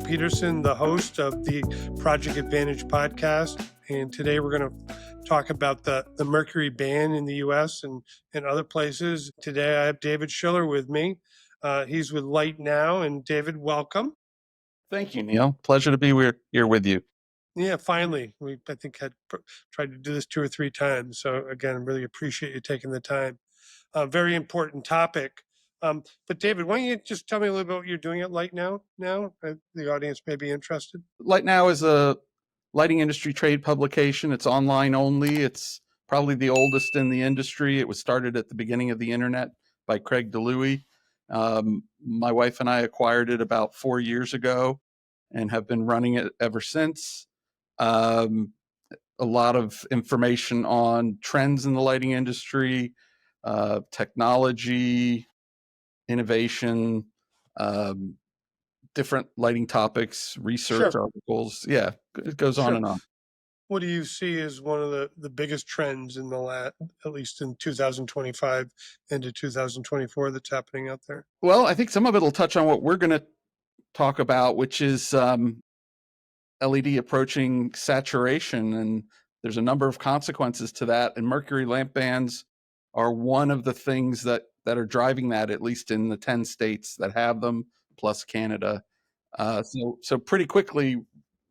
Peterson, the host of the Project Advantage podcast. And today we're going to talk about the Mercury ban in the U.S. and other places. Today I have David Shiller with me. He's with LightNow. And David, welcome. Thank you, Neil. Pleasure to be here with you. Yeah, finally. I think had tried to do this 2 or 3 times. So again, I really appreciate you taking the time. Very important topic. But David, why don't you just tell me a little bit what you're doing at LightNow now? The audience may be interested. LightNow is a lighting industry trade publication. It's online only. It's probably the oldest in the industry. It was started at the beginning of the internet by Craig DeLuey. My wife and I acquired it about 4 years ago and have been running it ever since. A lot of information on trends in the lighting industry, technology, innovation, different lighting topics, research articles. Yeah, it goes on and on. What do you see as one of the biggest trends in at least in 2025 into 2024 that's happening out there? Well, I think some of it will touch on what we're going to talk about, which is LED approaching saturation. And there's a number of consequences to that. And Mercury lamp bans are one of the things that are driving that, at least in the 10 states that have them, plus Canada. So pretty quickly,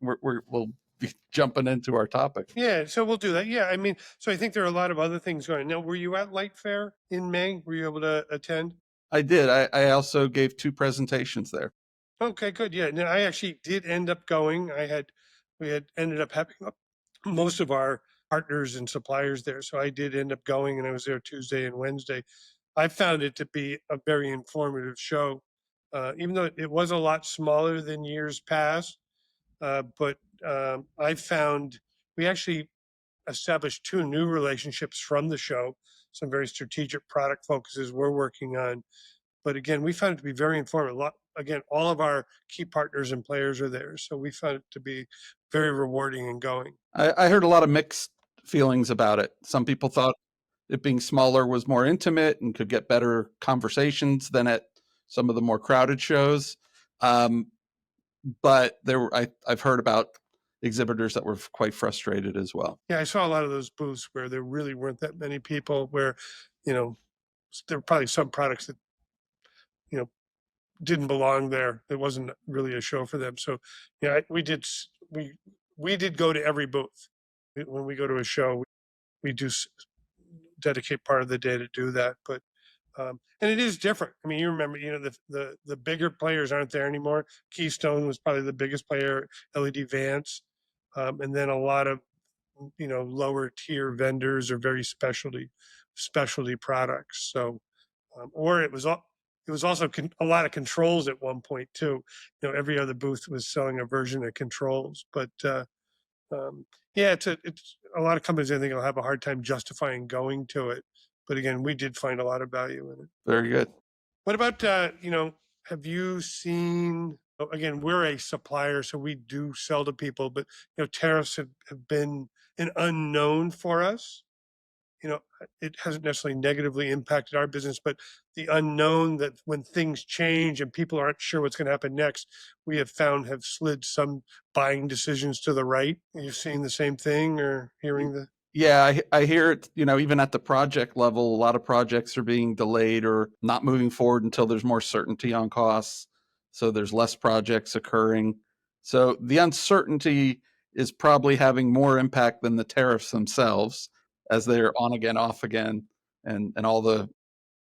we'll be jumping into our topic. Yeah, so we'll do that. Yeah, I mean, so I think there are a lot of other things going on. Now, were you at Light Fair in May? Were you able to attend? I did. I also gave 2 presentations there. Okay, good. Yeah, no, I actually did end up going. We had ended up having most of our partners and suppliers there, so I did end up going, and I was there Tuesday and Wednesday. I found it to be a very informative show, even though it was a lot smaller than years past. But I found we actually established 2 new relationships from the show, some very strategic product focuses we're working on. But again, we found it to be very informative. Again, all of our key partners and players are there. So we found it to be very rewarding and going. I heard a lot of mixed feelings about it. Some people thought it being smaller was more intimate and could get better conversations than at some of the more crowded shows. But I've heard about exhibitors that were quite frustrated as well. Yeah, I saw a lot of those booths where there really weren't that many people, where, there were probably some products that, didn't belong there. It wasn't really a show for them. So, yeah, we did go to every booth. When we go to a show, we do dedicate part of the day to do that. But and it is different. I mean, you remember, the bigger players aren't there anymore. Keystone was probably the biggest player, LED Vance, and then a lot of lower tier vendors or very specialty products. So, or it was also a lot of controls at one point too. Every other booth was selling a version of controls, but yeah, it's a lot of companies, I think, will have a hard time justifying going to it. But again, we did find a lot of value in it. Very good. What about, have you seen, again, we're a supplier, so we do sell to people, but, tariffs have been an unknown for us. It hasn't necessarily negatively impacted our business, but the unknown that when things change and people aren't sure what's going to happen next, we have found have slid some buying decisions to the right. Are you seeing the same thing or hearing the? Yeah, I hear it, even at the project level, a lot of projects are being delayed or not moving forward until there's more certainty on costs. So there's less projects occurring. So the uncertainty is probably having more impact than the tariffs themselves, as they're on again, off again, and all the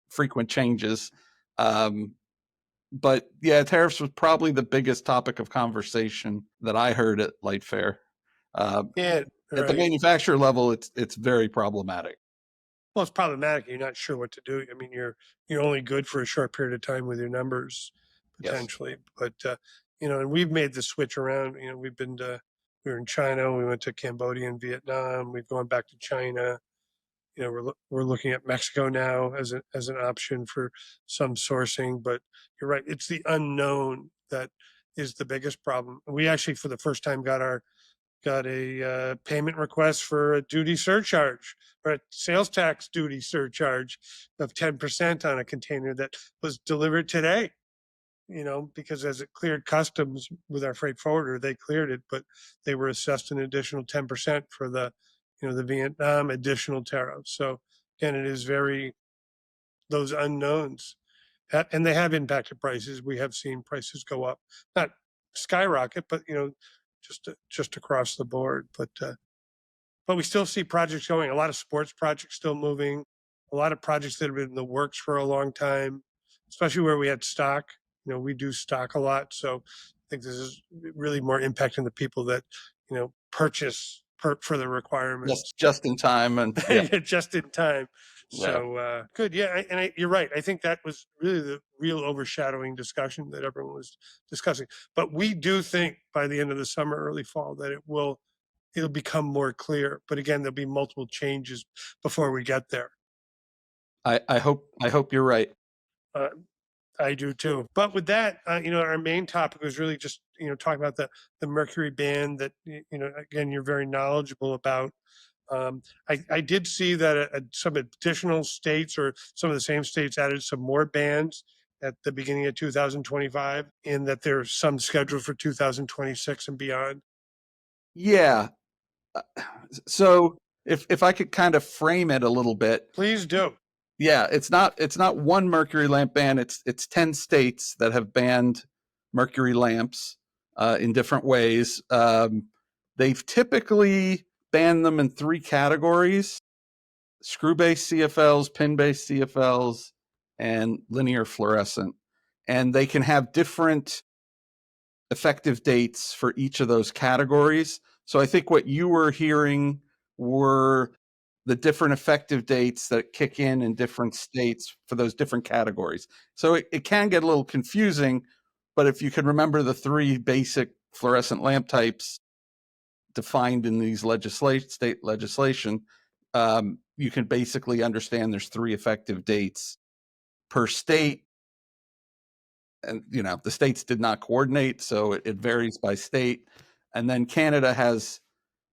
frequent changes. But yeah, tariffs was probably the biggest topic of conversation that I heard at Light Fair. Yeah. At the manufacturer level, it's very problematic. Well, it's problematic. You're not sure what to do. I mean, you're only good for a short period of time with your numbers, potentially. Yes. But and we've made the switch around. We were in China, we went to Cambodia and Vietnam. We've gone back to China. We're looking at Mexico now as an option for some sourcing. But you're right; it's the unknown that is the biggest problem. We actually, for the first time, got a payment request for a duty surcharge or a sales tax duty surcharge of 10% on a container that was delivered today. because as it cleared customs with our freight forwarder, they cleared it, but they were assessed an additional 10% for the Vietnam additional tariffs. So again, it is very those unknowns, and they have impacted prices. We have seen prices go up, not skyrocket, but just across the board. But we still see projects going. A lot of sports projects still moving. A lot of projects that have been in the works for a long time, especially where we had stock. We do stock a lot, so I think this is really more impacting the people that purchase for the requirements. Just in time, and Just in time. yeah. So good, yeah. You're right. I think that was really the real overshadowing discussion that everyone was discussing. But we do think by the end of the summer, early fall, that it'll become more clear. But again, there'll be multiple changes before we get there. I hope you're right. Uh, I do too. But with that, our main topic was really just talking about the Mercury ban that again you're very knowledgeable about. I did see that some additional states or some of the same states added some more bans at the beginning of 2025, and that there's some scheduled for 2026 and beyond. Yeah. So if I could kind of frame it a little bit, Please do. yeah, it's not one mercury lamp ban. It's 10 states that have banned mercury lamps in different ways. They've typically banned them in 3 categories: screw-based CFLs, pin-based CFLs, and linear fluorescent. And they can have different effective dates for each of those categories. So I think what you were hearing were the different effective dates that kick in different states for those different categories. So it can get a little confusing, but if you can remember the 3 basic fluorescent lamp types defined in these state legislation, you can basically understand there's 3 effective dates per state. And the states did not coordinate, so it varies by state. And then Canada has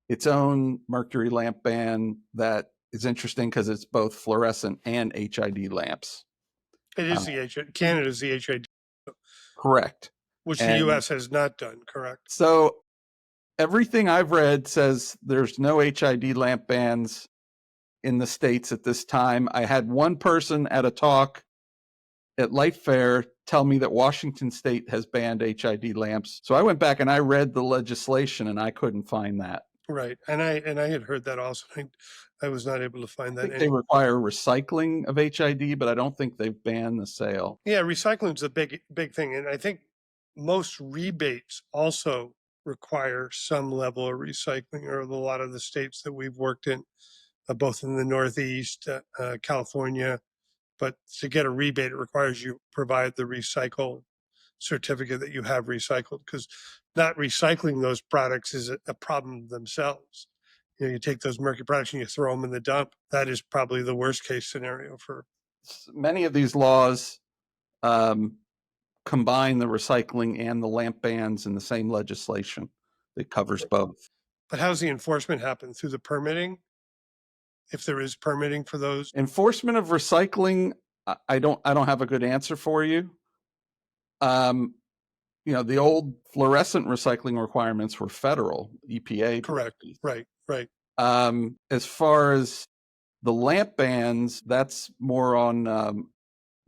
its own mercury lamp ban that is interesting because it's both fluorescent and HID lamps. It is Canada's the HID, Correct. which the U.S. has not done. Correct. So everything I've read says there's no HID lamp bans in the states at this time. I had one person at a talk at Light Fair tell me that Washington State has banned HID lamps. So I went back and I read the legislation and I couldn't find that. Right, and I had heard that also. I was not able to find that. They require recycling of HID, but I don't think they've banned the sale. Yeah, recycling is a big thing, and I think most rebates also require some level of recycling, or a lot of the states that we've worked in, both in the Northeast, California. But to get a rebate, it requires you provide the recycle certificate that you have recycled, because not recycling those products is a problem themselves. You take those mercury products and you throw them in the dump. That is probably the worst case scenario for many of these laws. Combine the recycling and the lamp bans in the same legislation that covers both. But how's the enforcement happen? Through the permitting? If there is permitting for those? Enforcement of recycling, I don't have a good answer for you. The old fluorescent recycling requirements were federal, EPA. Correct. Right. As far as the lamp bans, that's more on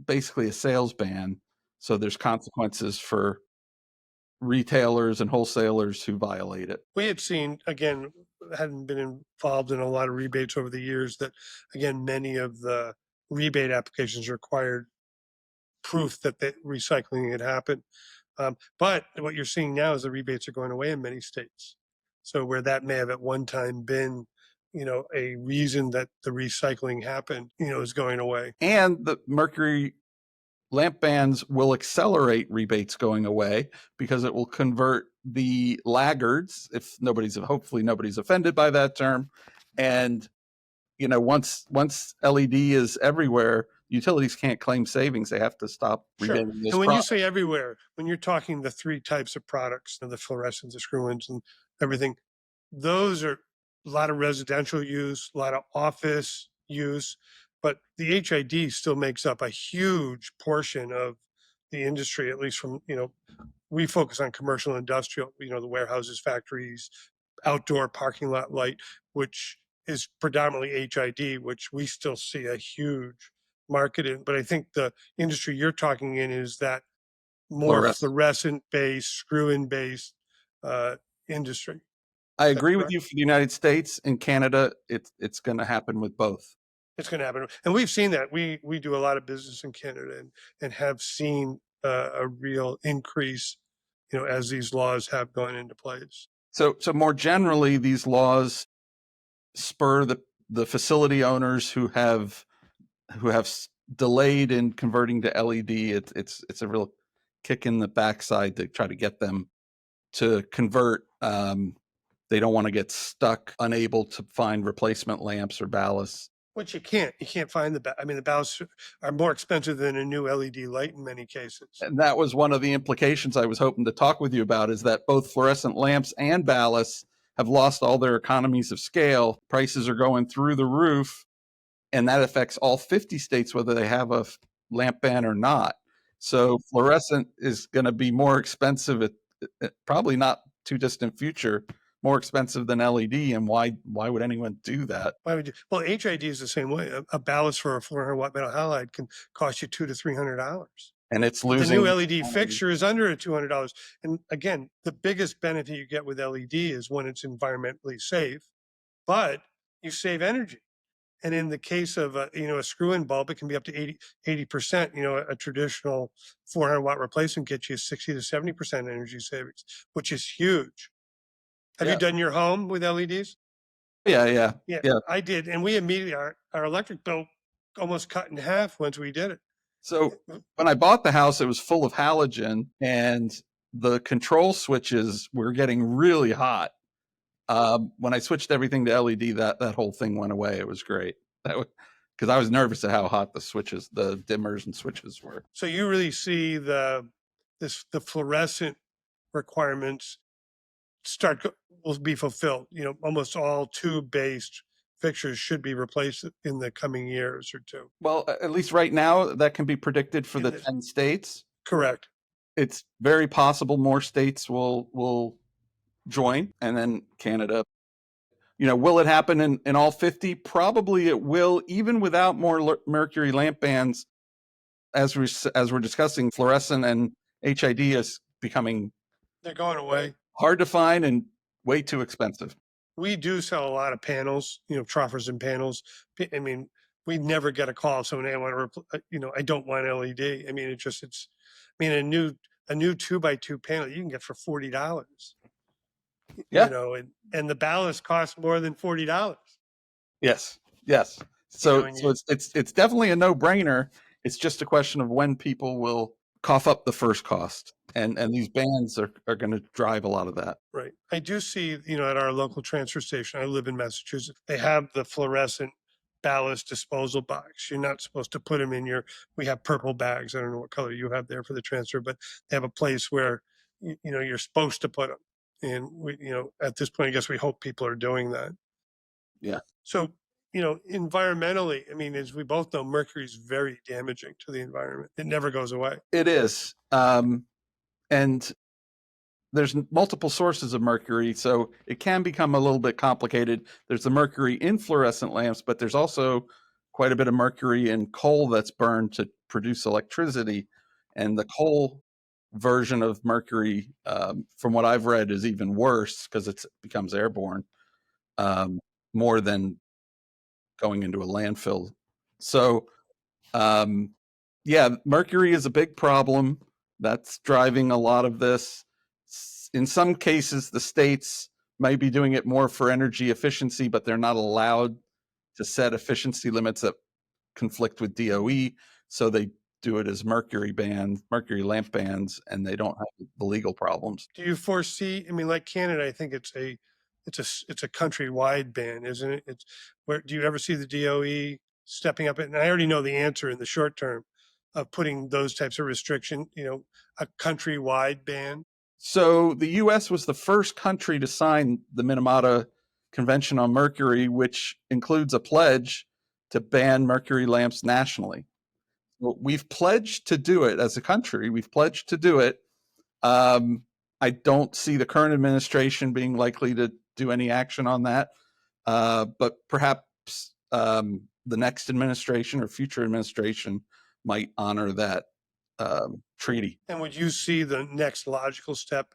basically a sales ban. So there's consequences for retailers and wholesalers who violate it. We had seen, again, hadn't been involved in a lot of rebates over the years, that, again, many of the rebate applications required proof that the recycling had happened. But what you're seeing now is the rebates are going away in many states. So where that may have at one time been, a reason that the recycling happened, is going away. And the mercury lamp bans will accelerate rebates going away because it will convert the laggards, if hopefully nobody's offended by that term. And, once LED is everywhere, utilities can't claim savings. They have to stop rebating this. And when you say everywhere, when you're talking the 3 types of products, the fluorescents, the screw-ins, and everything, those are a lot of residential use, a lot of office use, but the HID still makes up a huge portion of the industry, at least from, we focus on commercial and industrial, the warehouses, factories, outdoor parking lot light, which is predominantly HID, which we still see a huge market in. But I think the industry you're talking in is that more fluorescent based, screw in based industry. I agree with you for the United States. In Canada, it's going to happen with both. It's going to happen. And we've seen that. We do a lot of business in Canada and have seen a real increase, as these laws have gone into place. So more generally, these laws spur the facility owners who have delayed in converting to LED. It's a real kick in the backside to try to get them to convert. They don't want to get stuck, unable to find replacement lamps or ballasts. Which you can't find the ballasts are more expensive than a new LED light in many cases. And that was one of the implications I was hoping to talk with you about, is that both fluorescent lamps and ballasts have lost all their economies of scale. Prices are going through the roof, and that affects all 50 states, whether they have a lamp ban or not. So fluorescent is going to be more expensive probably not too distant future, more expensive than LED. And why would anyone do that? Why would you? Well, HID is the same way. A ballast for a 400 watt metal halide can cost you $200 to $300. And it's losing. The new LED fixture is under $200. And again, the biggest benefit you get with LED is when it's environmentally safe, but you save energy. And in the case of a screw-in bulb, it can be up to 80%. A traditional 400 watt replacement gets you 60 to 70% energy savings, which is huge. Have you done your home with LEDs? Yeah. I did, and we immediately our electric bill almost cut in half once we did it. So when I bought the house, it was full of halogen, and the control switches were getting really hot. When I switched everything to LED, that whole thing went away. It was great. Because I was nervous at how hot the dimmers and switches were. So you really see the fluorescent requirements will be fulfilled. Almost all tube-based fixtures should be replaced in the coming years or two. Well, at least right now, that can be predicted for the 10 states. Correct. It's very possible more states will join, and then Canada. Will it happen in all 50? Probably it will, even without more mercury lamp bans. As we're discussing, fluorescent and HID is becoming, they're going away, hard to find and way too expensive. We do sell a lot of panels, troffers and panels. I mean, we never get a call if someone, I want to, I don't want LED. I mean, a new 2x2 panel you can get for $40. Yeah. And the ballast costs more than $40. Yes. So it's definitely a no-brainer. It's just a question of when people will cough up the first cost, and these bans are going to drive a lot of that. Right. I do see, at our local transfer station, I live in Massachusetts, they have the fluorescent ballast disposal box. You're not supposed to put them in we have purple bags. I don't know what color you have there for the transfer, but they have a place where, you're supposed to put them. And we, at this point, I guess we hope people are doing that. Yeah. So, environmentally, as we both know, mercury is very damaging to the environment. It never goes away. It is. And there's multiple sources of mercury, so it can become a little bit complicated. There's the mercury in fluorescent lamps, but there's also quite a bit of mercury in coal that's burned to produce electricity. And the coal version of mercury, from what I've read, is even worse because it becomes airborne more than going into a landfill. So mercury is a big problem that's driving a lot of this. In some cases, the states might be doing it more for energy efficiency, but they're not allowed to set efficiency limits that conflict with DOE, so they do it as mercury lamp bans, and they don't have the legal problems. Do you foresee, like Canada, I think it's a countrywide ban, isn't it? Do you ever see the DOE stepping up? And I already know the answer in the short term of putting those types of restriction, a countrywide ban. So the U.S. was the first country to sign the Minamata Convention on Mercury, which includes a pledge to ban mercury lamps nationally. Well, we've pledged to do it as a country. We've pledged to do it. I don't see the current administration being likely to do any action on that. But perhaps the next administration or future administration might honor that treaty. And would you see the next logical step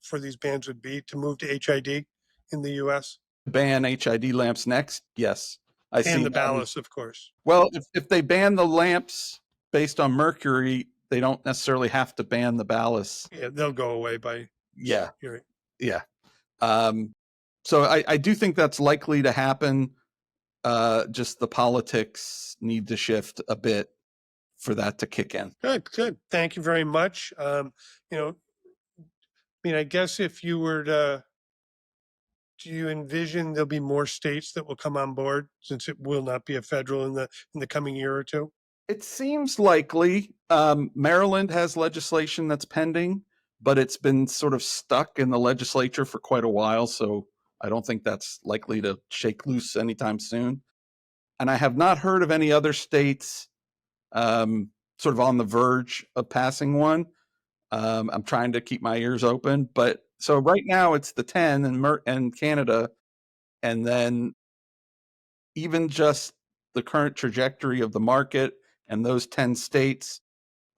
for these bans would be to move to HID in the US? Ban HID lamps next? Yes. I see And the that as- ballast, of course. Well, if they ban the lamps based on mercury, they don't necessarily have to ban the ballast. Yeah, they'll go away by. Yeah. You're right. Yeah. So I do think that's likely to happen. Just the politics need to shift a bit for that to kick in. Good. Thank you very much. I guess if you were to, do you envision there'll be more states that will come on board since it will not be a federal in the coming year or two? It seems likely. Maryland has legislation that's pending, but it's been sort of stuck in the legislature for quite a while. So I don't think that's likely to shake loose anytime soon. And I have not heard of any other states sort of on the verge of passing one. I'm trying to keep my ears open, but so right now it's the 10 and Canada, and then even just the current trajectory of the market and those 10 states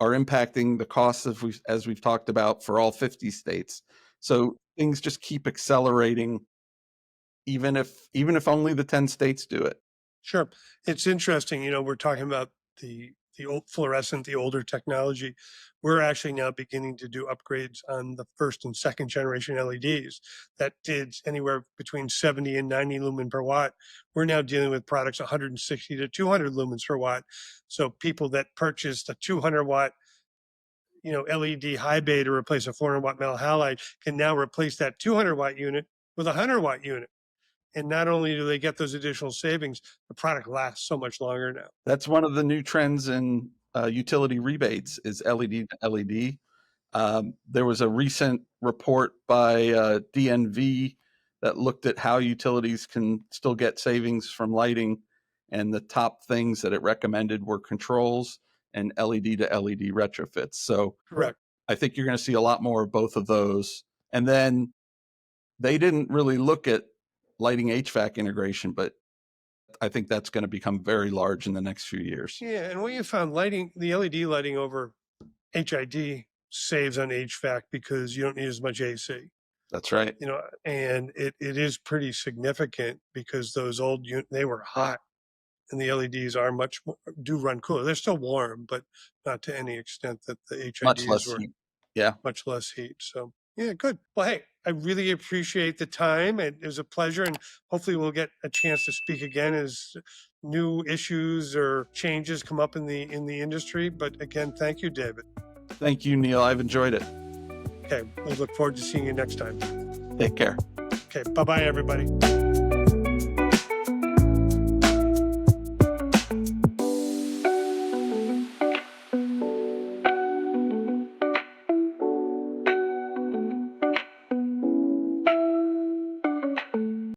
are impacting the costs as we've talked about for all 50 states. So things just keep accelerating, even if only the 10 states do it. Sure. It's interesting. We're talking about the old fluorescent, the older technology. We're actually now beginning to do upgrades on the first and second generation LEDs that did anywhere between 70 and 90 lumen per watt. We're now dealing with products 160 to 200 lumens per watt. So people that purchased a 200 watt LED high bay to replace a 400 watt metal halide can now replace that 200 watt unit with a 100 watt unit. And not only do they get those additional savings, the product lasts so much longer now. That's one of the new trends in utility rebates is LED to LED. There was a recent report by DNV that looked at how utilities can still get savings from lighting, and the top things that it recommended were controls and LED to LED retrofits. So Correct. I think you're going to see a lot more of both of those. And then they didn't really look at lighting HVAC integration, but I think that's going to become very large in the next few years. Yeah, and what you found, the LED lighting over HID saves on HVAC because you don't need as much AC. That's right. And it is pretty significant because those old they were hot, and the LEDs are do run cooler. They're still warm, but not to any extent that the HIDs Much less were. heat. Yeah. Much less heat. So yeah, good. Well, hey, I really appreciate the time. It was a pleasure, and hopefully we'll get a chance to speak again as new issues or changes come up in the industry. But again, thank you, David. Thank you, Neil. I've enjoyed it. Okay, we look forward to seeing you next time. Take care. Okay, bye-bye, everybody.